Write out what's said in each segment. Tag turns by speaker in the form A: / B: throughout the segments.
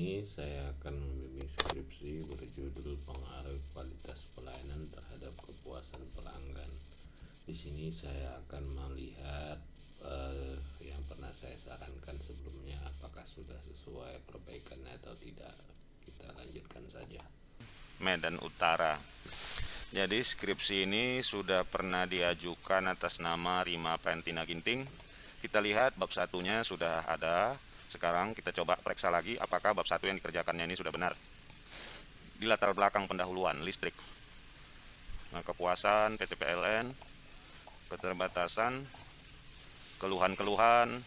A: ini saya akan membimbing skripsi berjudul pengaruh kualitas pelayanan terhadap kepuasan pelanggan. Di sini saya akan melihat yang pernah saya sarankan sebelumnya, apakah sudah sesuai perbaikannya atau tidak. Kita lanjutkan saja.
B: Medan Utara. Jadi skripsi ini sudah pernah diajukan atas nama Rima Pentina Ginting. Kita lihat bab satunya sudah ada. Sekarang kita coba periksa lagi apakah bab satu yang dikerjakannya ini sudah benar. Di latar belakang pendahuluan listrik, nah, kepuasan PT PLN, keterbatasan, keluhan-keluhan,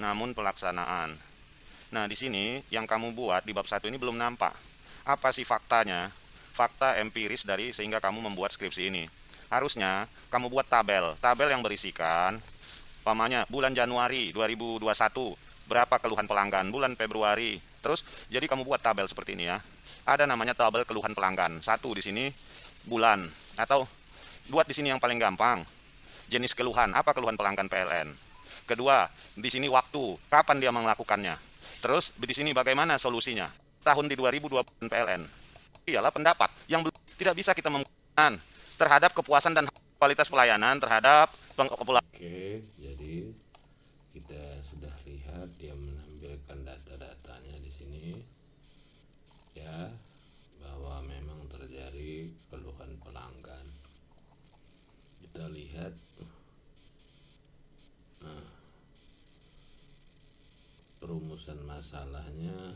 B: namun pelaksanaan. Nah, di sini yang kamu buat di bab satu ini belum nampak. Apa sih faktanya? Fakta empiris dari sehingga kamu membuat skripsi ini. Harusnya kamu buat tabel yang berisikan umpamanya bulan Januari 2021 berapa keluhan pelanggan, bulan Februari. Terus jadi kamu buat tabel seperti ini ya. Ada namanya tabel keluhan pelanggan. Satu di sini bulan, atau buat di sini yang paling gampang. Jenis keluhan, apa keluhan pelanggan PLN. Kedua, di sini waktu, kapan dia melakukannya. Terus di sini bagaimana solusinya. Tahun di 2020 PLN. Ialah pendapat yang tidak bisa kita menggunakan terhadap kepuasan dan kualitas pelayanan terhadap populasi.
A: Oke, jadi kita sudah lihat dia menampilkan data-datanya di sini ya, bahwa memang terjadi keluhan pelanggan. Kita lihat perumusan masalahnya.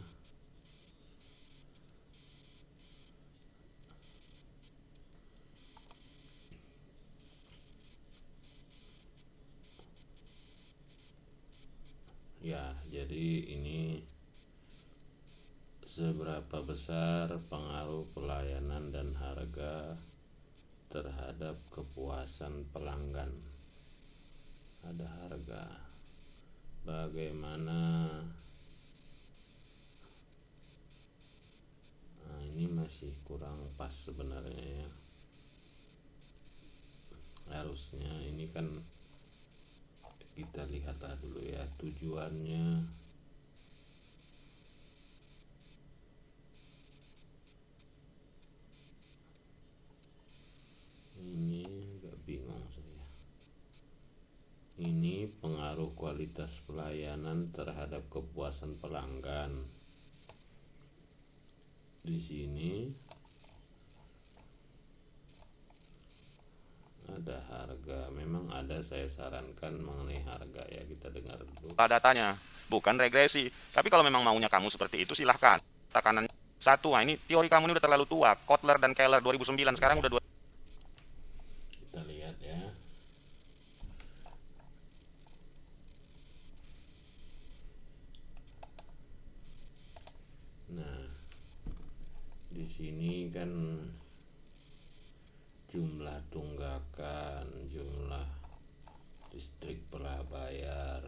A: Ya, jadi ini seberapa besar pengaruh pelayanan dan harga terhadap kepuasan pelanggan. Ada harga, bagaimana. Nah, ini masih kurang pas sebenarnya ya. Harusnya ini kan kita lihatlah dulu ya tujuannya. Ini agak bingung saya. Ini pengaruh kualitas pelayanan terhadap kepuasan pelanggan. Di sini ada harga, memang ada, saya sarankan mengenai harga ya, kita dengar dulu.
B: Datanya bukan regresi, tapi kalau memang maunya kamu seperti itu silahkan. Tekanan satu, nah ini teori kamu ini udah terlalu tua. Kotler dan Keller 2009, sekarang udah 2.
A: Kita lihat ya. Nah, di sini kan jumlah tunggakan, jumlah listrik prabayar.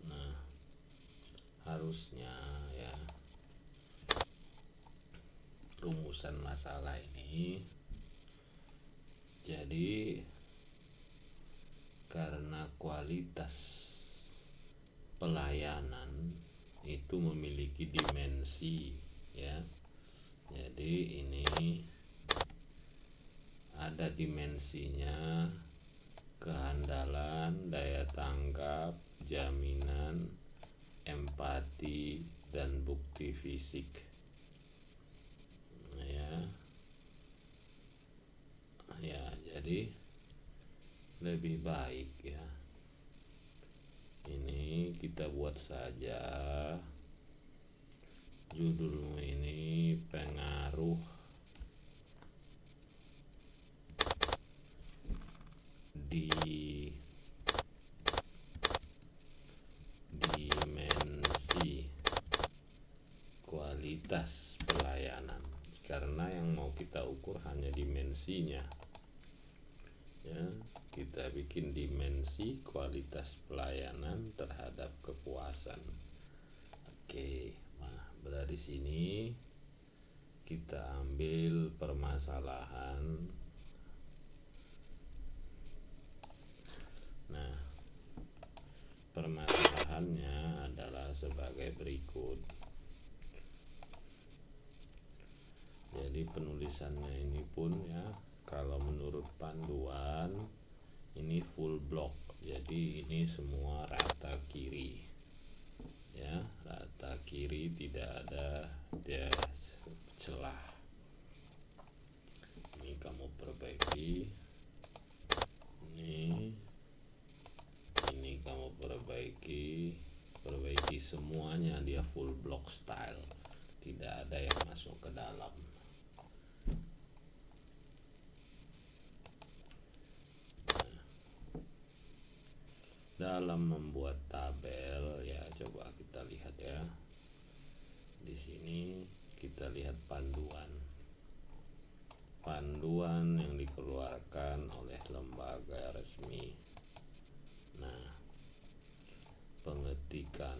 A: Nah, harusnya ya rumusan masalah ini, jadi karena kualitas pelayanan itu memiliki dimensi ya. Jadi ini ada dimensinya: kehandalan, daya tangkap, jaminan, empati, dan bukti fisik ya. Jadi lebih baik ya ini kita buat saja judulmu ini pengaruh di dimensi kualitas pelayanan, karena yang mau kita ukur hanya dimensinya ya. Kita bikin dimensi kualitas pelayanan terhadap kepuasan. Oke, nah berarti sini kita ambil permasalahan. Nah, permasalahan penulisannya adalah sebagai berikut. Jadi penulisannya ini pun ya, kalau menurut panduan ini full block, jadi ini semua rata kiri ya, rata kiri, tidak ada dia celah. Ini kamu perbaiki, ini kamu perbaiki semuanya, dia full block style, tidak ada yang masuk ke dalam. Dalam membuat tabel ya, coba kita lihat ya. Di sini kita lihat panduan yang dikeluarkan oleh lembaga resmi. Nah, pengetikan,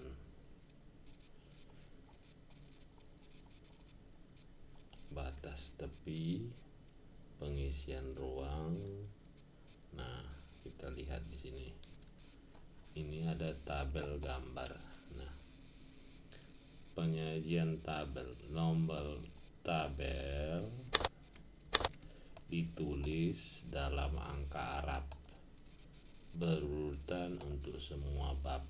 A: batas tepi, pengisian ruang. Nah, kita lihat di sini. Ini ada tabel gambar. Nah, penyajian tabel, nomor tabel ditulis dalam angka Arab berurutan untuk semua bab,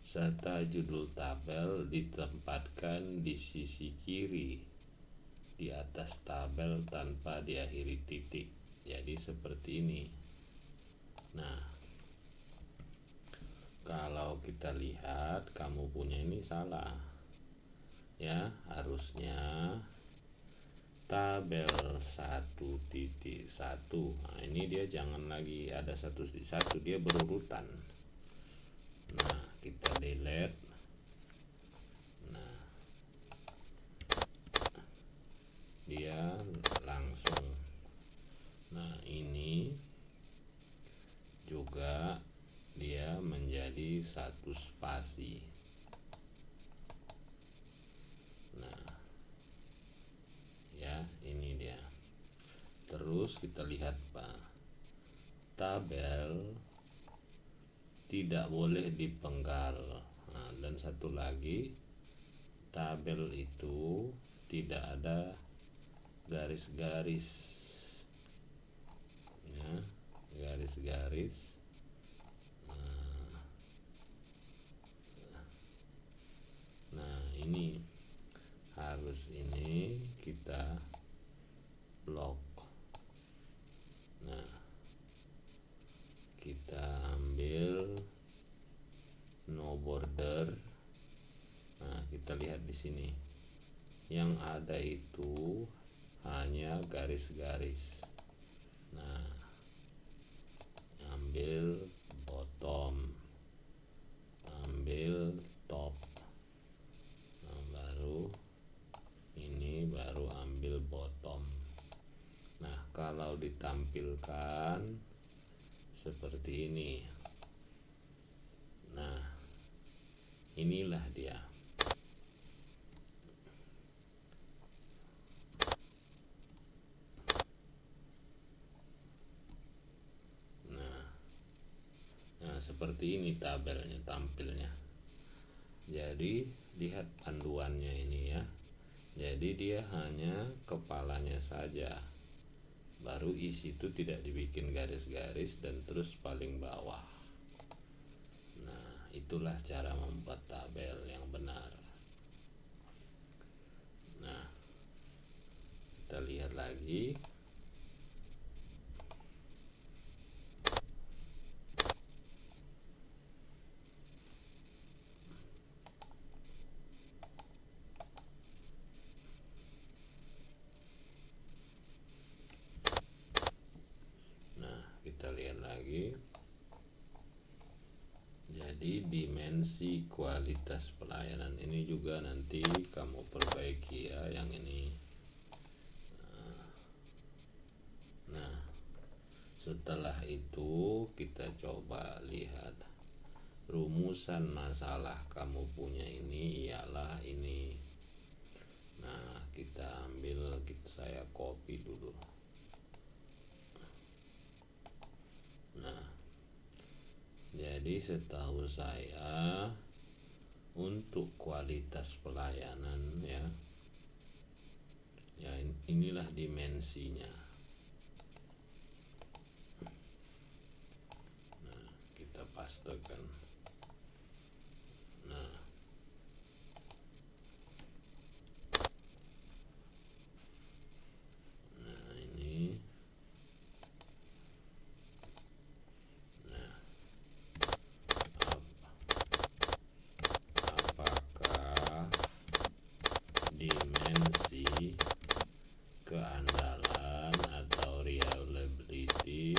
A: serta judul tabel ditempatkan di sisi kiri di atas tabel tanpa diakhiri titik. Jadi seperti ini. Nah, kalau kita lihat kamu punya ini salah ya, harusnya tabel 1.1. Nah, ini dia jangan lagi ada 1.1, dia berurutan. Nah, kita delete. Nah, dia langsung. Nah, ini juga dia menjadi satu spasi. Nah ya, ini dia. Terus kita lihat Pak, tabel tidak boleh dipenggal. Nah, dan satu lagi, tabel itu tidak ada garis-garis ya, garis-garis. Nah, ini harus, ini kita blok. Nah, kita ambil no border. Nah, kita lihat di sini yang ada itu hanya garis-garis. Nah, ambil bottom, ambil top. Nah, baru ini baru ambil bottom. Nah, kalau ditampilkan seperti ini. Nah, inilah dia. Nah, seperti ini tabelnya tampilnya. Jadi lihat panduannya ini ya. Jadi dia hanya kepalanya saja, baru isi itu tidak dibikin garis-garis dan terus paling bawah. Nah, itulah cara membuat tabel yang benar. Nah, kita lihat lagi. Kita lihat lagi. Jadi dimensi kualitas pelayanan ini juga nanti kamu perbaiki ya, yang ini. Nah, setelah itu kita coba lihat rumusan masalah kamu punya ini ialah ini. Nah, kita ambil, saya copy dulu. Nah, Jadi setahu saya untuk kualitas pelayanan ya inilah dimensinya. Nah, kita pastekan. Nah, ini. Nah, apakah dimensi keandalan atau reliability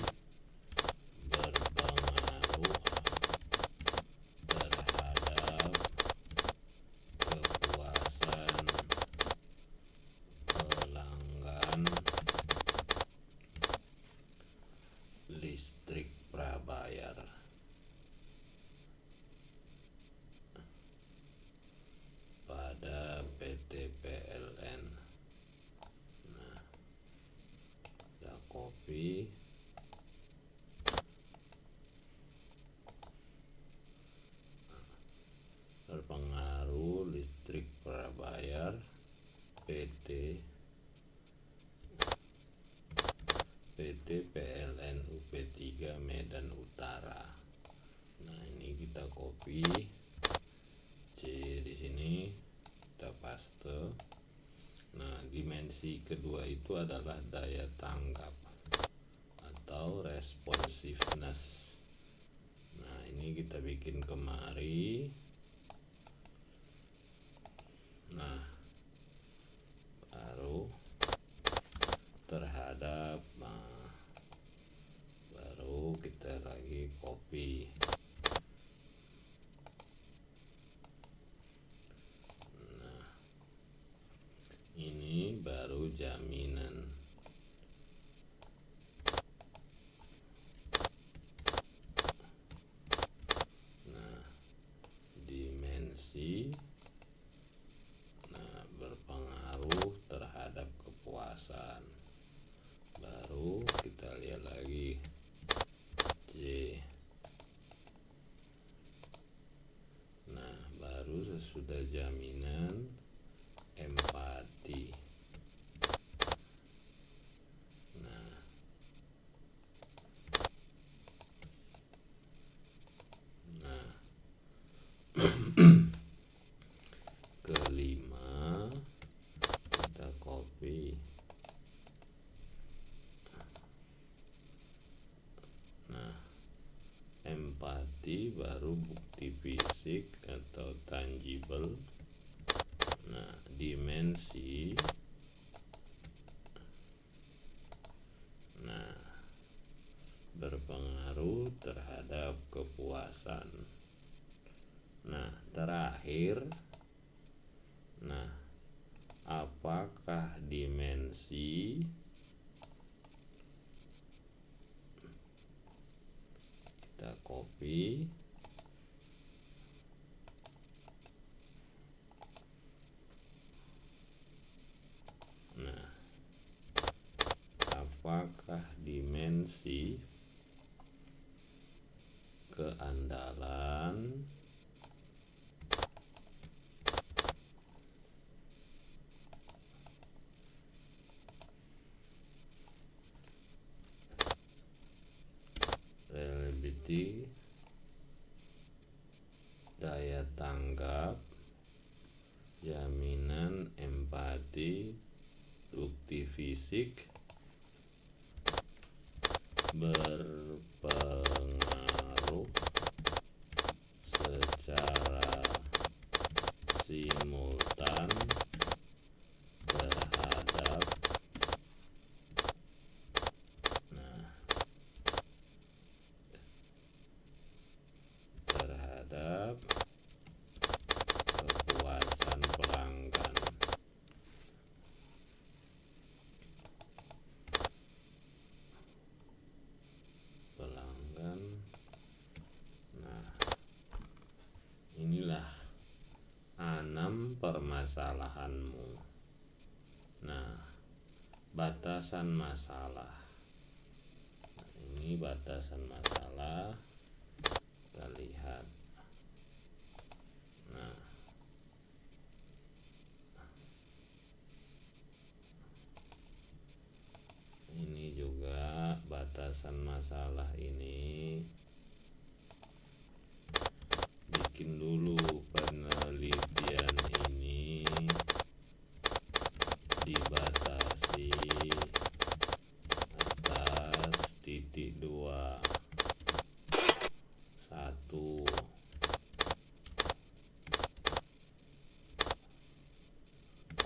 A: berpengaruh terhadap kepuasan pelanggan listrik prabayar pada PT PLN. Nah, kita copy. Berpengaruh listrik prabayar PT PLN UP3 Medan Utara. Nah, ini kita copy C di sini, kita paste. Nah, dimensi kedua itu adalah daya tanggap atau responsiveness. Nah, ini kita bikin kemari. Nah, baru terhadap baru kita lagi copy. Nah, ini baru jaminan. Nah, dimensi berpengaruh terhadap kepuasan. Baru kita lihat lagi C. Nah, baru sesudah jaminan empati. Nah, kelima kita copy. Nah, empati baru bukti fisik atau tangible. Nah, dimensi. Nah, berpengaruh terhadap kepuasan. Nah, terakhir. Nah, apakah dimensi kita copy. Nah, apakah dimensi keandalan reliability, daya tanggap, jaminan, empati, bukti fisik berpengaruh secara simultan terhadap kepuasan pelanggan. Nah, inilah 6 permasalahanmu. Nah, batasan masalah. Nah, ini batasan masalah. kita lihat. Nah, ini juga batasan masalah ini bikin dulu penelitian ini dibatasi atas titik 2 1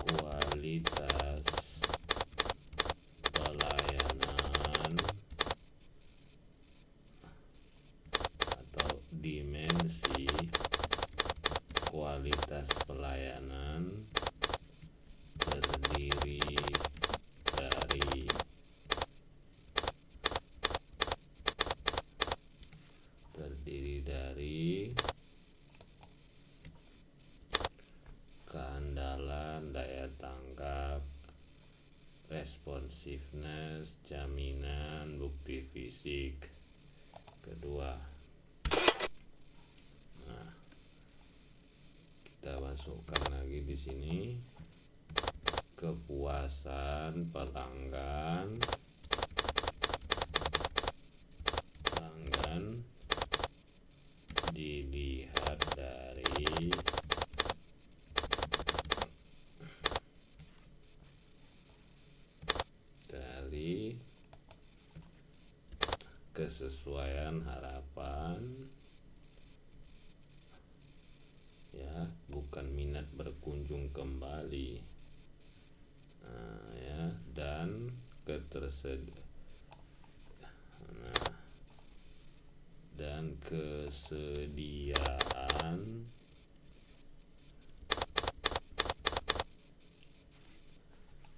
A: kualitas pelayanan atau dimensi kualitas pelayanan terdiri dari keandalan daya tangkap, responsiveness, jaminan, bukti fisik. Kedua, nah, kita masukkan lagi di sini kepuasan pelanggan dilihat dari kesesuaian harapan, ya, bukan minat berkunjung kembali, ya, dan kesediaan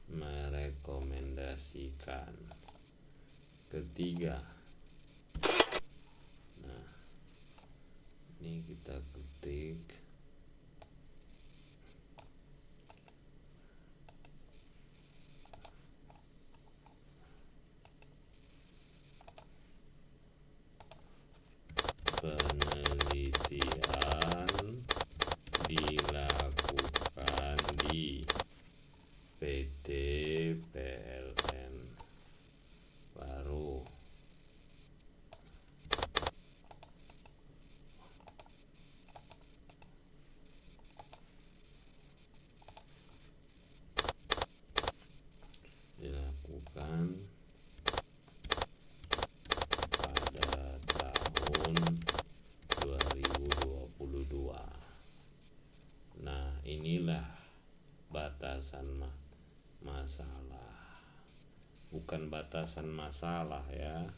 A: merekomendasikan. Ketiga, nah, ini kita ketik penelitian dilakukan di PT PLN baru dilakukan pada tahun 2022. Nah, inilah batasan masalah, bukan batasan masalah, ya.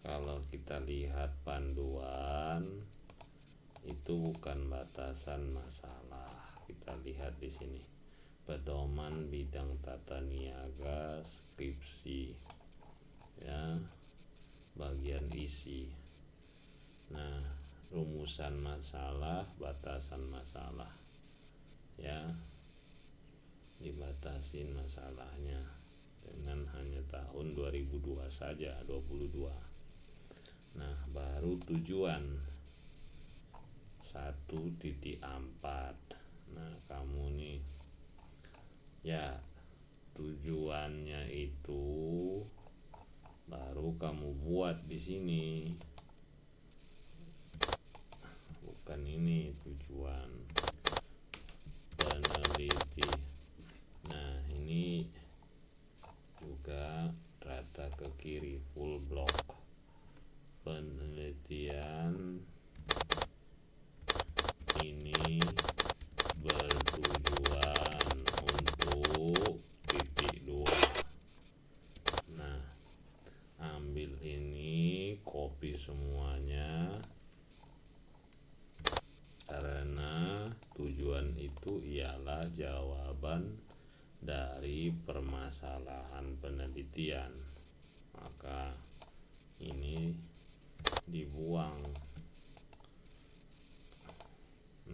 A: Kalau kita lihat panduan itu bukan batasan masalah. Kita lihat di sini pedoman bidang tata niaga skripsi, ya, bagian isi. Nah, rumusan masalah, batasan masalah, ya, dibatasin masalahnya dengan hanya tahun 2002 saja, 22. Nah, baru tujuan 1.4. Nah, kamu nih, ya, tujuannya itu baru kamu buat di sini, bukan ini tujuan peneliti. Nah, ini juga rata ke kiri, full block. Penelitian ini bertujuan untuk titik 2. Nah, ambil ini, copy semuanya, karena tujuan itu ialah jawaban dari permasalahan penelitian. Maka ini dibuang.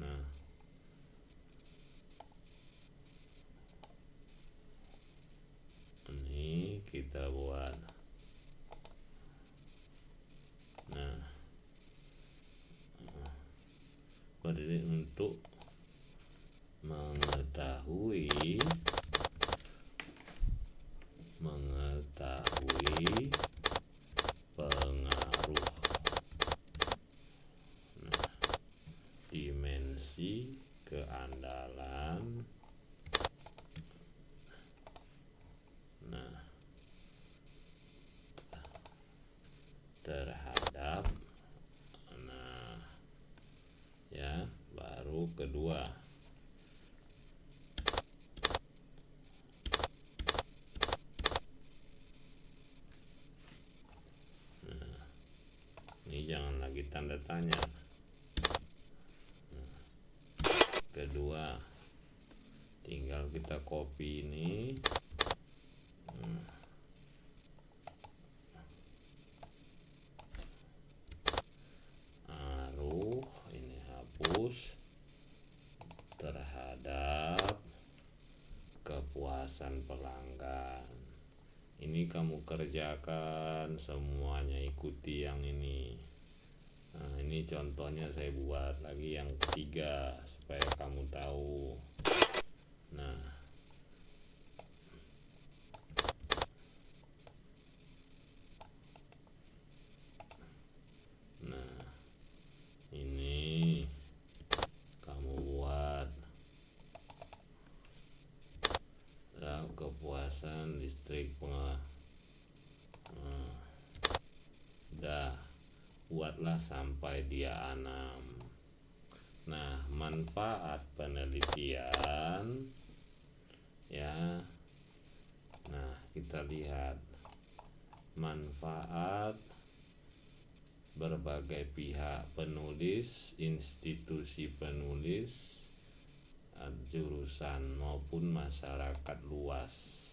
A: Nah, ini kita buat. Nah, untuk mengetahui pengaruh. Nah, dimensi keandalan. Nah, terhadap, nah ya, baru kedua. Nah, ini jangan lagi tanda tanya. Nah, kedua, tinggal kita copy ini. Aruh, ini hapus. Terhadap kepuasan pelanggan. Ini kamu kerjakan semuanya, ikuti yang ini. Nah, ini contohnya saya buat lagi yang ketiga supaya kamu tahu. Nah, ini kamu buat kepuasan listrik dah, buatlah sampai dia 6. Nah, manfaat penelitian ya. Nah, kita lihat manfaat berbagai pihak penulis, institusi penulis, jurusan maupun masyarakat luas.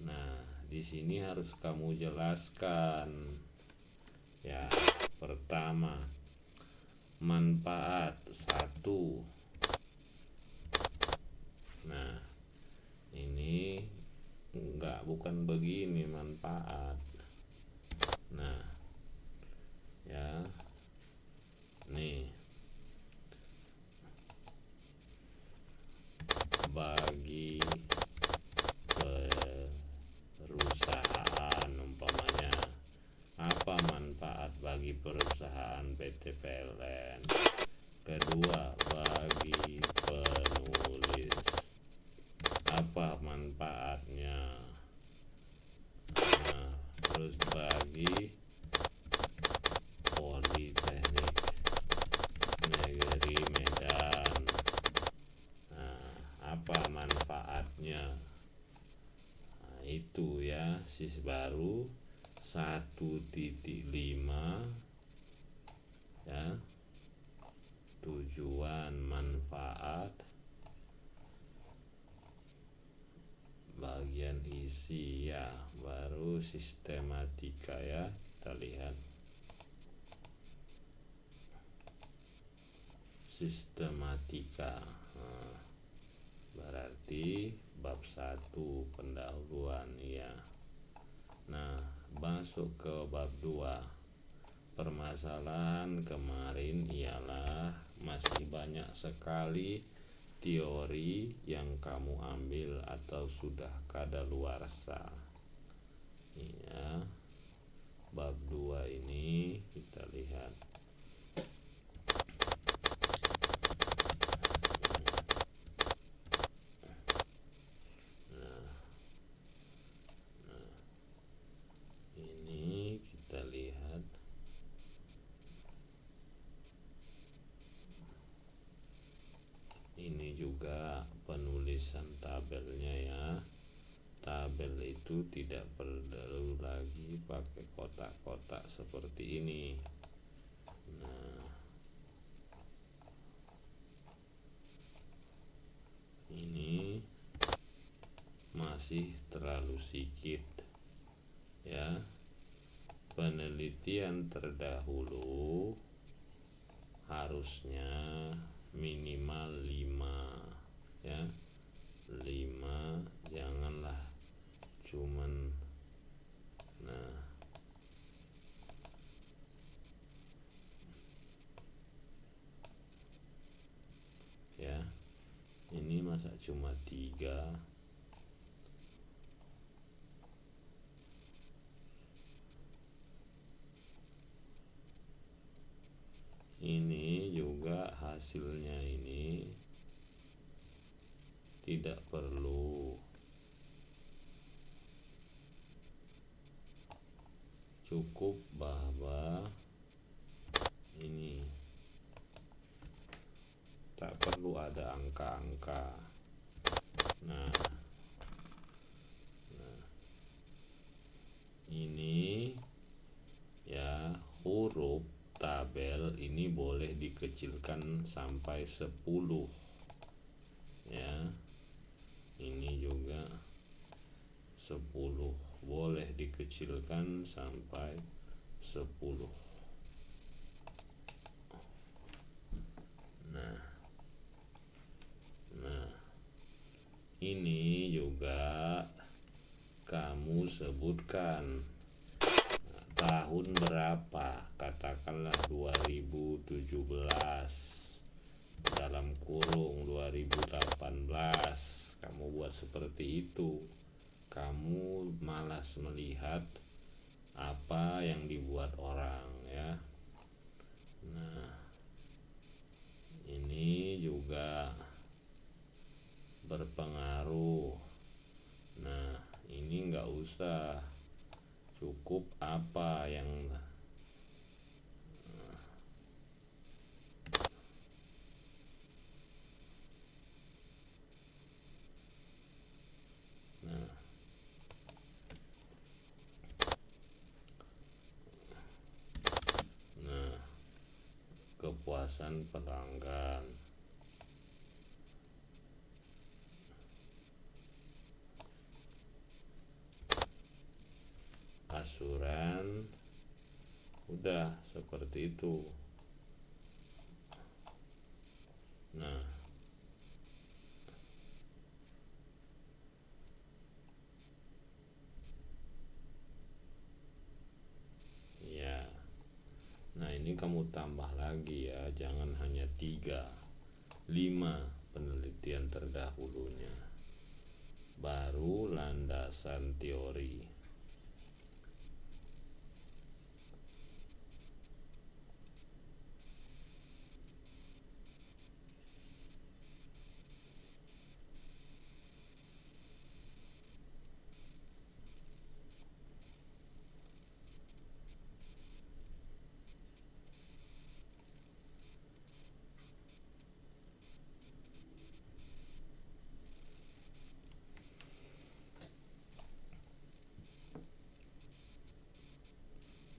A: Nah, di sini harus kamu jelaskan ya. Pertama, manfaat 1. Nah, ini bukan begini manfaat. Nah, ya, nih, bagi perusahaan umpamanya, apa manfaat bagi perusahaan PT PLN. Kedua, bagi penulis, apa manfaatnya. Nah, terus bagi Politeknik Negeri Medan, nah, apa manfaatnya. Nah, itu ya, sis baru 1.5 ya, tujuan manfaat. Bagian isi ya, baru sistematika ya, kita lihat sistematika. Nah, berarti bab 1 pendahuluan ya. Nah, masuk ke bab 2. Permasalahan kemarin ialah masih banyak sekali teori yang kamu ambil atau sudah kadaluarsa. Ya, bab 2 ini kita lihat. Ini kita lihat. Ini juga penulisan tabelnya ya. Tabel itu tidak perlu lagi pakai kotak-kotak seperti ini. Nah, ini masih terlalu sedikit ya. Penelitian terdahulu harusnya minimal 5 ya. 5, janganlah cuman. Nah, masa cuma 3? Ini juga hasilnya ini tidak perlu, cukup bahwa ini tak perlu ada angka-angka. Nah, ini ya, huruf tabel ini boleh dikecilkan sampai 10 ya. Ini juga 10 boleh dikecilkan sampai 10. Nah, ini juga kamu sebutkan tahun berapa, katakanlah 2017 dalam kurung 2018. Kamu buat seperti itu. Kamu malas melihat apa yang dibuat orang ya. Nah, ini juga berpengaruh. Nah, ini nggak usah, cukup apa yang kepuasan pelanggan. Asuran udah seperti itu. Nah, ya. Nah, ini kamu tambah lagi ya, jangan hanya 3, 5 penelitian terdahulunya. Baru landasan teori.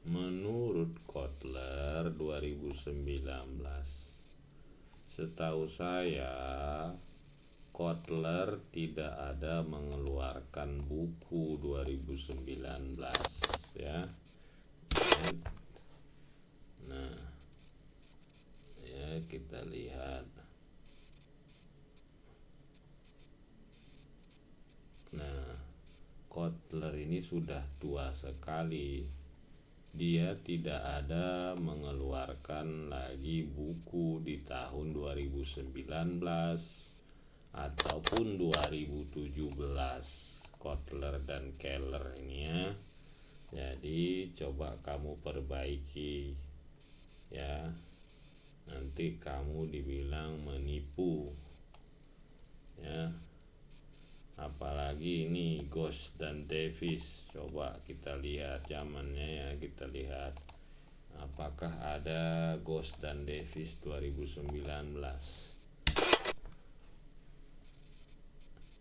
A: Menurut Kotler 2019, setahu saya Kotler tidak ada mengeluarkan buku 2019 ya. Nah, ya kita lihat. Nah, Kotler ini sudah tua sekali. Dia tidak ada mengeluarkan lagi buku di tahun 2019 ataupun 2017, Kotler dan Keller ini ya. Jadi coba kamu perbaiki ya. Nanti kamu dibilang menipu ya. Apalagi ini Ghost dan Davis. Coba kita lihat zamannya ya, kita lihat apakah ada Ghost dan Davis 2019.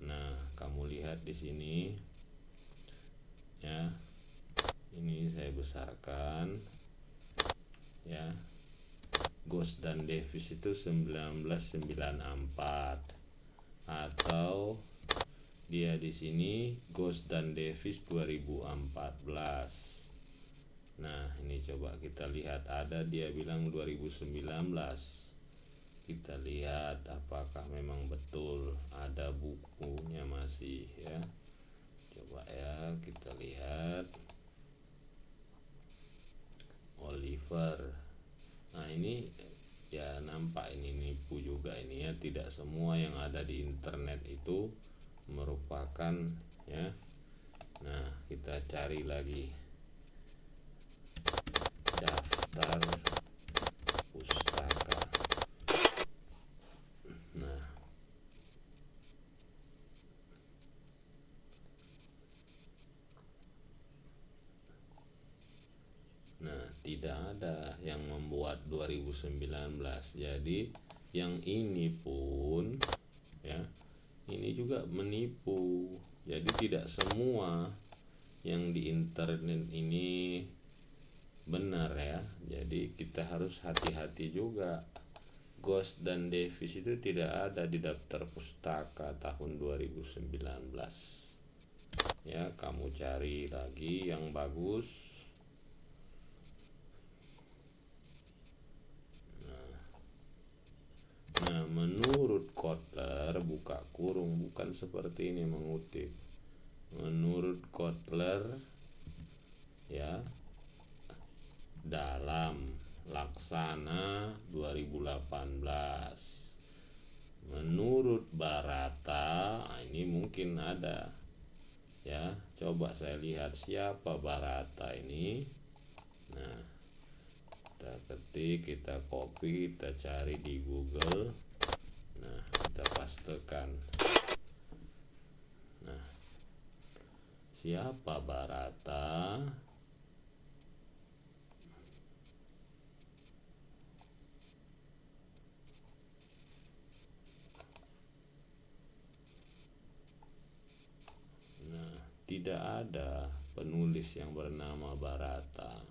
A: Nah, kamu lihat di sini ya. Ini saya besarkan ya. Ghost dan Davis itu 1994, atau dia di sini Ghost dan Davis 2014. Nah, ini coba kita lihat, ada dia bilang 2019. Kita lihat apakah memang betul ada bukunya masih ya. Coba ya kita lihat. Oliver. Nah, ini ya nampak ini nipu juga ini ya. Tidak semua yang ada di internet itu merupakan ya. Nah, kita cari lagi daftar pustaka. Nah, tidak ada yang membuat 2019. Jadi yang ini pun ya, ini juga menipu. Jadi tidak semua yang di internet ini benar ya. Jadi kita harus hati-hati juga. Ghost dan Davis itu tidak ada di daftar pustaka tahun 2019. Ya, kamu cari lagi yang bagus. Nah, menurut Kotler, buka kurung, bukan seperti ini mengutip. Menurut Kotler ya, dalam Laksana 2018. Menurut Barata, ini mungkin ada ya. Coba saya lihat siapa Barata ini. Nah, kita ketik, kita copy, kita cari di Google. Nah, kita pastekan. Nah, siapa Barata? Nah, tidak ada penulis yang bernama Barata.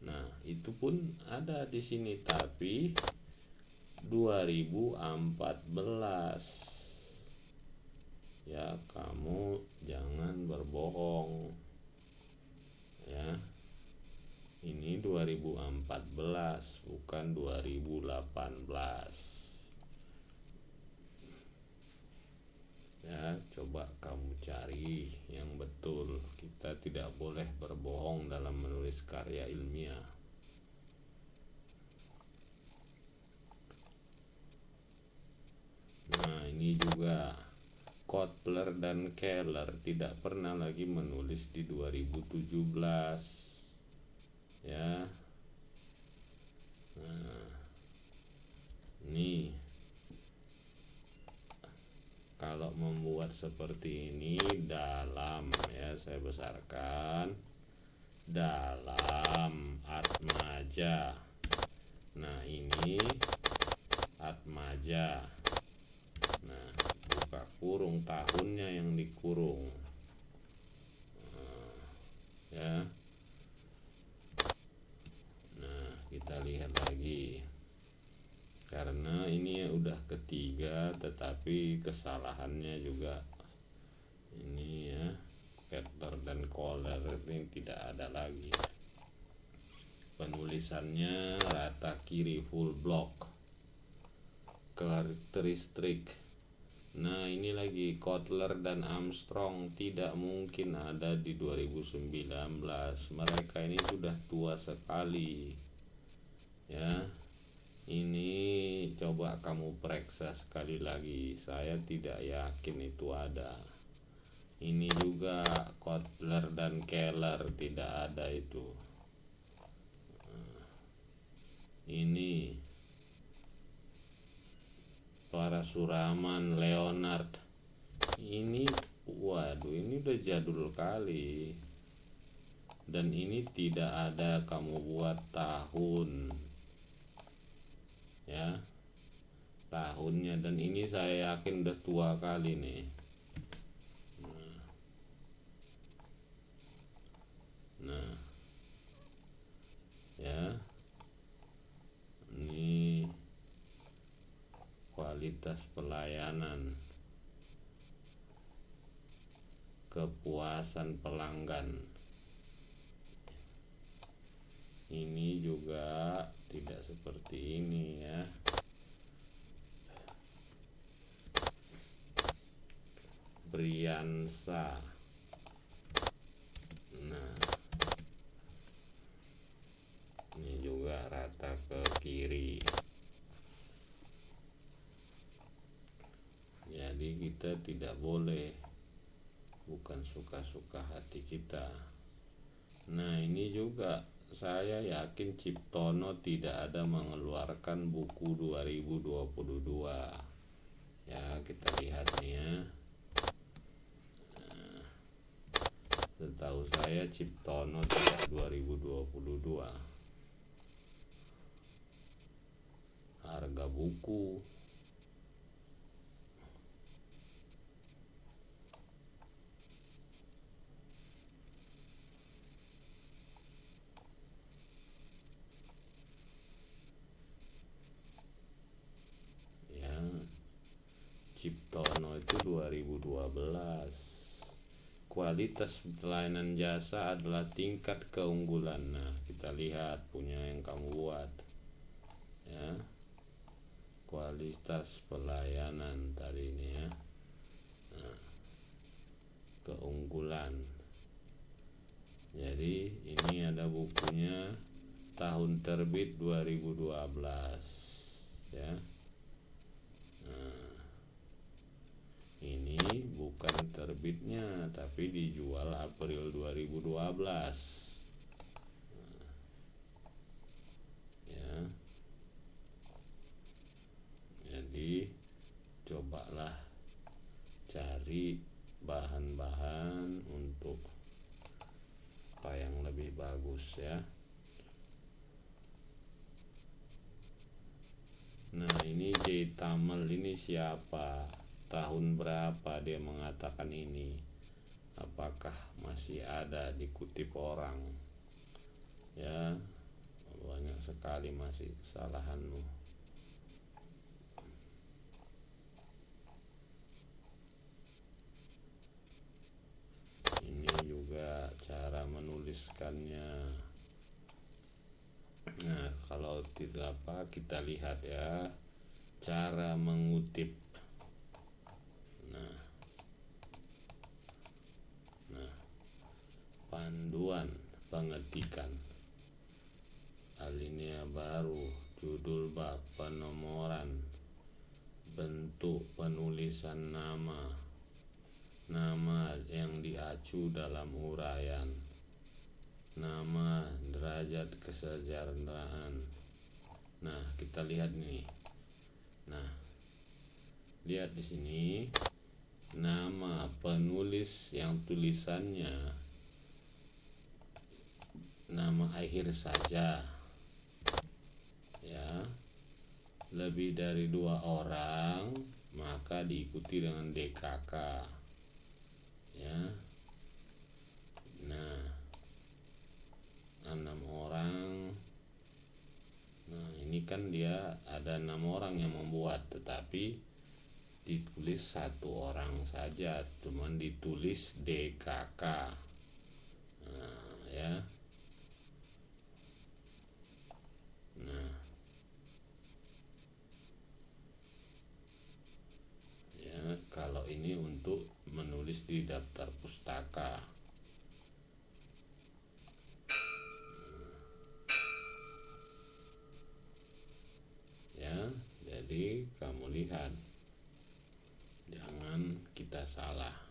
A: Nah, itu pun ada di sini tapi 2014. Ya, kamu jangan berbohong. Ya. Ini 2014 bukan 2018. Ya, coba kamu cari yang betul. Kita tidak boleh berbohong dalam menulis karya ilmiah. Nah, ini juga Kotler dan Keller tidak pernah lagi menulis di 2017. Ya. Nah, ini kalau membuat seperti ini dalam ya, saya besarkan dalam Atmaja. Nah, ini Atmaja. Nah, buka kurung, tahunnya yang dikurung. Nah, ya. Nah, kita lihat lagi. Karena ini udah ketiga, tetapi kesalahannya juga ini ya, Keller dan Kohler ini tidak ada lagi. Penulisannya rata kiri full block. Karakteristik. Nah, ini lagi Kotler dan Armstrong tidak mungkin ada di 2019. Mereka ini sudah tua sekali. Ya. Ini coba kamu periksa sekali lagi. Saya tidak yakin itu ada. Ini juga Kotler dan Keller tidak ada itu. Ini Parasuraman Leonard. Ini waduh, ini udah jadul kali. Dan ini tidak ada kamu buat tahun. Ya, tahunnya, dan ini saya yakin udah tua kali nih. Nah, ya, ini kualitas pelayanan, kepuasan pelanggan. Ini juga tidak seperti ini ya. Briansa. Nah, ini juga rata ke kiri. Jadi kita tidak boleh, bukan suka-suka hati kita. Nah ini juga saya yakin Ciptono tidak ada mengeluarkan buku 2022. Ya kita lihat nih ya. Setahu saya Ciptono tidak 2022. Harga buku ya, Ciptono itu 2012. Kualitas pelayanan jasa adalah tingkat keunggulan. Nah kita lihat punya yang kamu buat ya, kualitas pelayanan tadi ini ya. Nah, keunggulan. Jadi ini ada bukunya tahun terbit 2012 ya. Nah, ini bukan terbitnya tapi dijual April 2012 ya. Jadi cobalah cari bahan-bahan untuk apa yang lebih bagus ya. Nah ini J. Tamel ini siapa, tahun berapa dia mengatakan ini, apakah masih ada dikutip orang ya. Banyak sekali masih kesalahanmu. Ini juga cara menuliskannya. Nah kalau tidak apa, kita lihat ya cara mengutip. Nah panduan pengetikan, alinea baru, judul bab, penomoran, bentuk penulisan nama yang diacu dalam uraian, nama, derajat kesejahteraan. Nah kita lihat nih. Nah lihat di sini nama penulis yang tulisannya nama akhir saja ya, lebih dari 2 orang maka diikuti dengan DKK ya. Nah 6 orang. Nah ini kan dia ada 6 orang yang membuat, tetapi ditulis 1 orang saja, cuman ditulis DKK. Nah ya. Nah ya, kalau ini untuk menulis di daftar pustaka ya. Jadi kamu lihat, jangan kita salah.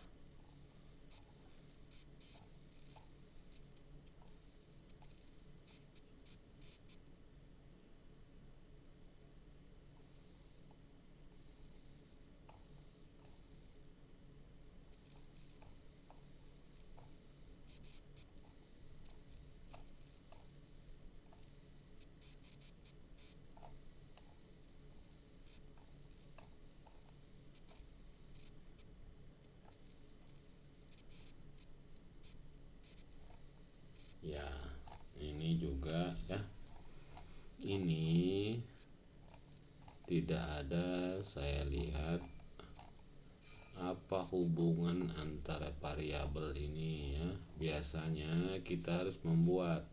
A: Ya ini juga ya, ini tidak ada saya lihat apa hubungan antara variabel ini ya. Biasanya kita harus membuat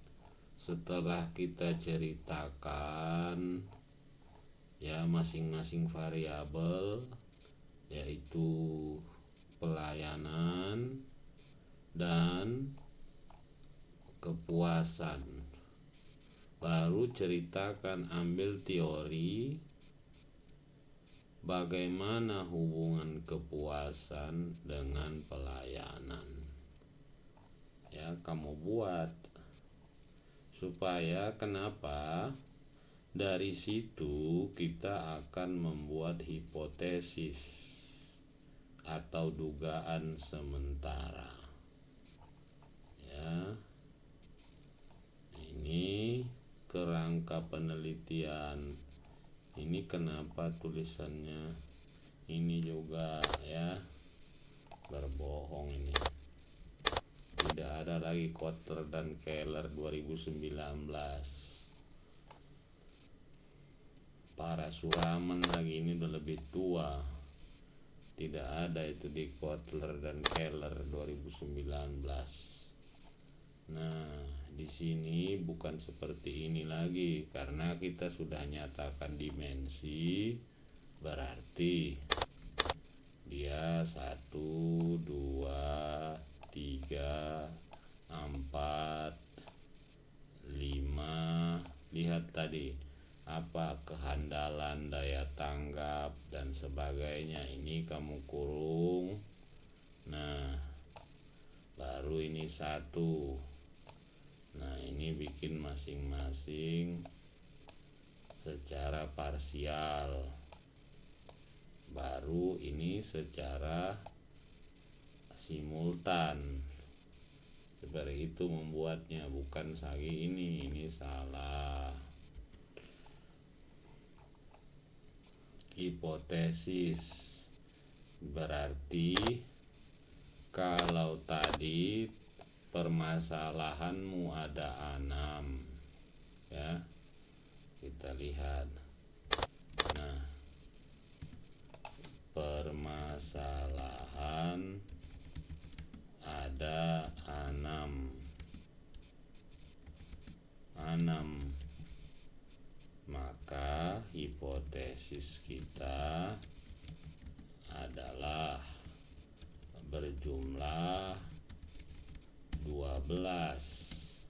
A: setelah kita ceritakan ya masing-masing variabel, yaitu pelayanan dan kepuasan, baru ceritakan, ambil teori bagaimana hubungan kepuasan dengan pelayanan. Ya, kamu buat supaya kenapa? Dari situ kita akan membuat hipotesis atau dugaan sementara. Ya. Ini kerangka penelitian. Ini kenapa tulisannya ini juga ya berbohong ini. Tidak ada lagi Kotler dan Keller 2019. Para Suraman lagi ini udah lebih tua. Tidak ada itu di Kotler dan Keller 2019. Nah, di sini bukan seperti ini lagi karena kita sudah nyatakan dimensi, berarti dia 1, 2, 3, 4, 5. Lihat tadi apa kehandalan, daya tanggap dan sebagainya, ini kamu kurung. Nah, baru ini 1. Nah, ini bikin masing-masing secara parsial, baru ini secara simultan. Seperti itu membuatnya, bukan sagi ini salah. Hipotesis berarti kalau tadi permasalahanmu ada 6, ya, kita lihat. Nah, permasalahan ada 6, maka hipotesis kita adalah berjumlah 12,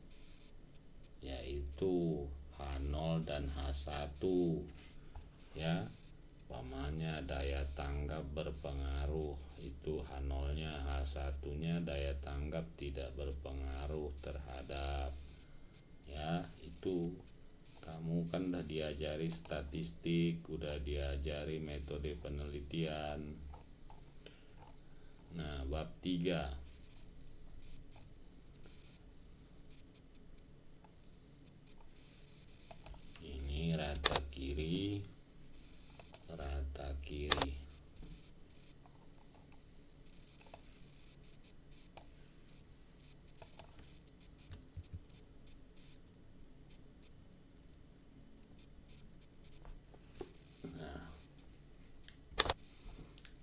A: yaitu H0 dan H1. Ya, umpamanya daya tanggap berpengaruh, itu H0-nya, H1-nya daya tanggap tidak berpengaruh terhadap. Ya, itu kamu kan udah diajari statistik, udah diajari metode penelitian. Nah, bab 3. Ini rata kiri, rata kiri. Nah,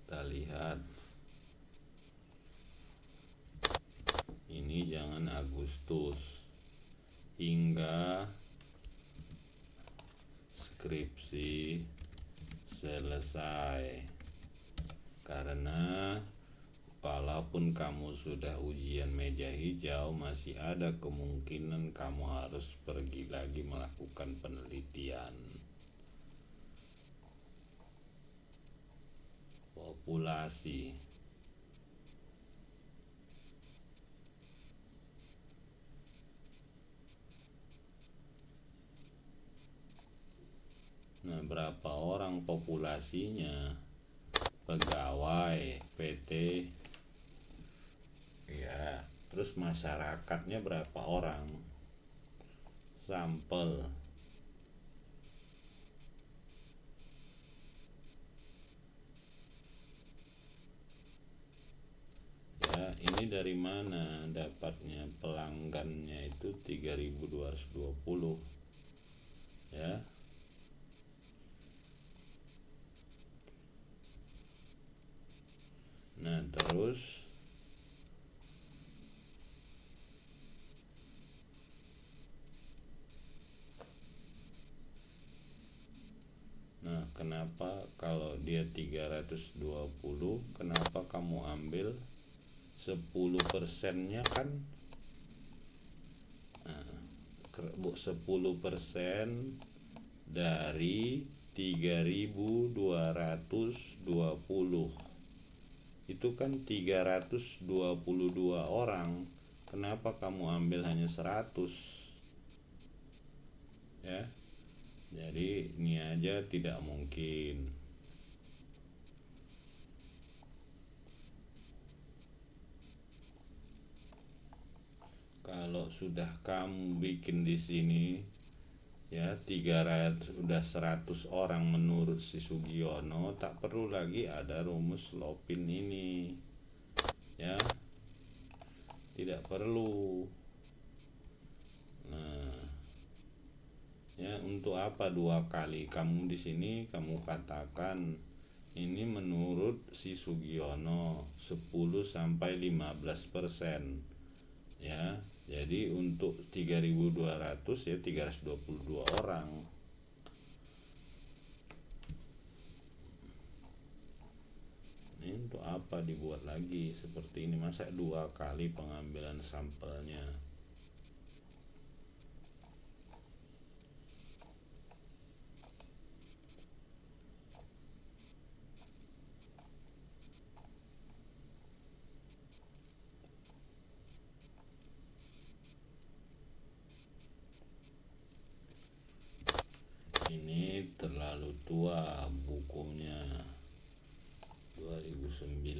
A: kita lihat. Ini jangan Agustus hingga skripsi selesai, karena walaupun kamu sudah ujian meja hijau, masih ada kemungkinan kamu harus pergi lagi melakukan penelitian. Populasi. Nah, berapa orang populasinya? Pegawai PT, ya, terus masyarakatnya berapa orang? Sampel. Ya, ini dari mana dapatnya? Pelanggannya itu 3220. Ya. Nah, terus kenapa kalau dia 320, kenapa kamu ambil 10%-nya kan? Nah, 10% dari 3220. Itu kan 322 orang. Kenapa kamu ambil hanya 100? Ya. Jadi ini aja tidak mungkin. Kalau sudah kamu bikin di sini ya 300 udah 100 orang menurut si Sugiono, tak perlu lagi ada rumus Lopin ini. Ya. Tidak perlu. Nah, ya untuk apa 2 kali kamu di sini kamu katakan ini menurut si Sugiono 10-15%. Ya. Jadi untuk 3200 ya 322 orang. Ini untuk apa dibuat lagi seperti ini? Masa 2 kali pengambilan sampelnya? Ini terlalu tua bukunya, 2009.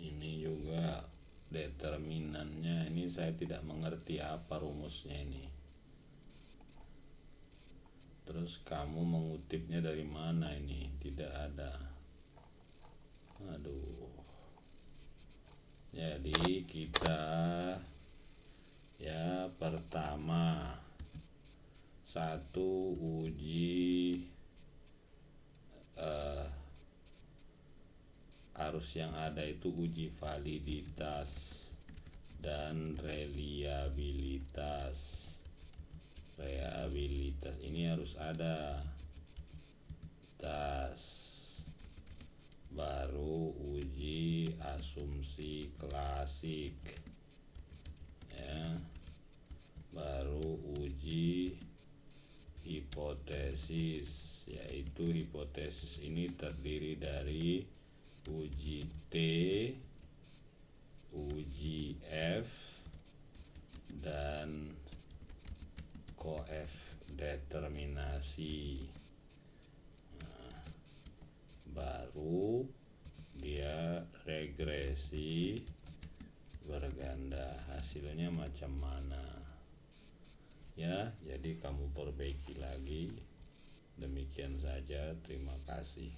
A: Ini juga determinannya, ini saya tidak mengerti apa rumusnya ini. Terus kamu mengutipnya dari mana ini? Tidak ada. Aduh. Jadi kita ya pertama satu uji harus yang ada itu uji validitas dan reliabilitas. Reliabilitas ini harus ada. Baru uji asumsi klasik ya, baru uji hipotesis, yaitu hipotesis ini terdiri dari uji T, uji F, dan koef determinasi. Baru dia regresi berganda, hasilnya macam mana ya. Jadi kamu perbaiki lagi. Demikian saja, terima kasih.